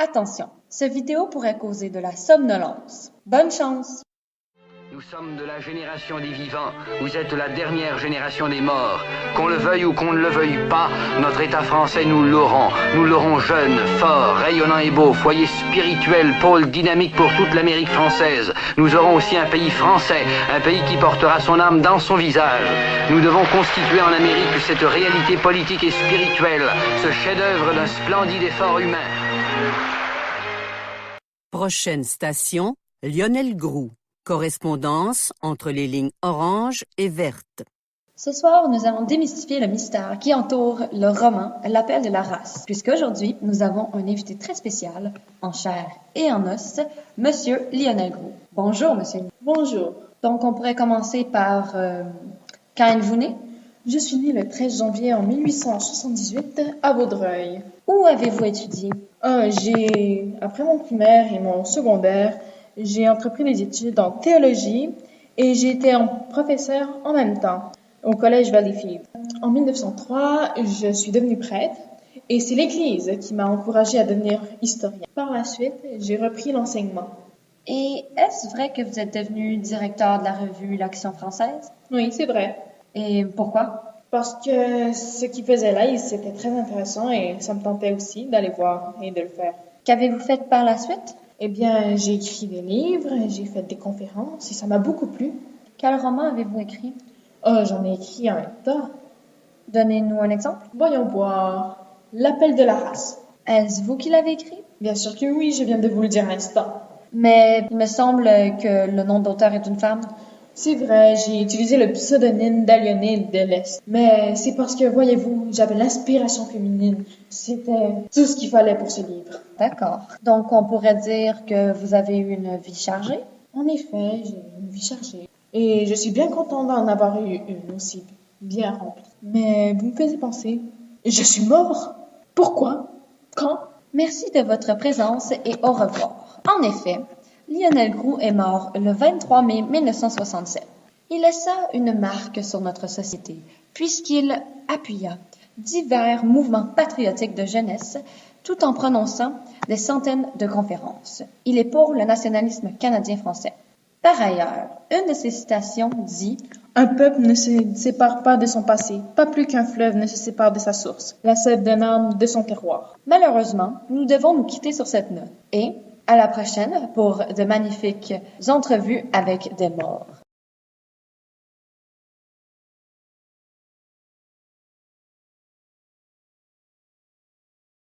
Attention, cette vidéo pourrait causer de la somnolence. Bonne chance! Nous sommes de la génération des vivants, vous êtes la dernière génération des morts. Qu'on le veuille ou qu'on ne le veuille pas, notre État français nous l'aurons. Nous l'aurons jeune, fort, rayonnant et beau, foyer spirituel, pôle dynamique pour toute l'Amérique française. Nous aurons aussi un pays français, un pays qui portera son âme dans son visage. Nous devons constituer en Amérique cette réalité politique et spirituelle, ce chef-d'œuvre d'un splendide effort humain. Prochaine station, Lionel Groulx. Correspondance entre les lignes orange et verte. Ce soir, nous allons démystifier le mystère qui entoure le roman L'appel de la race, puisqu'aujourd'hui, nous avons un invité très spécial, en chair et en os, Monsieur Lionel Groulx. Bonjour, Monsieur. Bonjour. Donc, on pourrait commencer par quand êtes-vous né? Je suis né le 13 janvier en 1878 à Vaudreuil. Où avez-vous étudié? Après mon primaire et mon secondaire, j'ai entrepris des études en théologie et j'ai été professeur en même temps au collège Valleyfield. En 1903, je suis devenue prêtre et c'est l'Église qui m'a encouragée à devenir historien. Par la suite, j'ai repris l'enseignement. Et est-ce vrai que vous êtes devenu directeur de la revue L'Action française? Oui, c'est vrai. Et pourquoi? Parce que ce qu'il faisait là, c'était très intéressant et ça me tentait aussi d'aller voir et de le faire. Qu'avez-vous fait par la suite? Eh bien, j'ai écrit des livres, j'ai fait des conférences et ça m'a beaucoup plu. Quel roman avez-vous écrit? J'en ai écrit un tas. Donnez-nous un exemple. Voyons voir. L'appel de la race. Est-ce vous qui l'avez écrit? Bien sûr que oui, je viens de vous le dire à l'instant. Mais il me semble que le nom d'auteur est une femme. C'est vrai, j'ai utilisé le pseudonyme d'Aliénée de l'Est. Mais c'est parce que, voyez-vous, j'avais l'inspiration féminine. C'était tout ce qu'il fallait pour ce livre. D'accord. Donc, on pourrait dire que vous avez eu une vie chargée? En effet, j'ai une vie chargée. Et je suis bien contente d'en avoir eu une aussi, bien remplie. Mais vous me faites penser, je suis mort? Pourquoi? Quand? Merci de votre présence et au revoir. En effet, Lionel Groulx est mort le 23 mai 1967. Il laissa une marque sur notre société, puisqu'il appuya divers mouvements patriotiques de jeunesse, tout en prononçant des centaines de conférences. Il est pour le nationalisme canadien-français. Par ailleurs, une de ses citations dit « Un peuple ne se sépare pas de son passé, pas plus qu'un fleuve ne se sépare de sa source, la sève d'un arbre de son terroir. » Malheureusement, nous devons nous quitter sur cette note. Et à la prochaine pour de magnifiques entrevues avec des morts.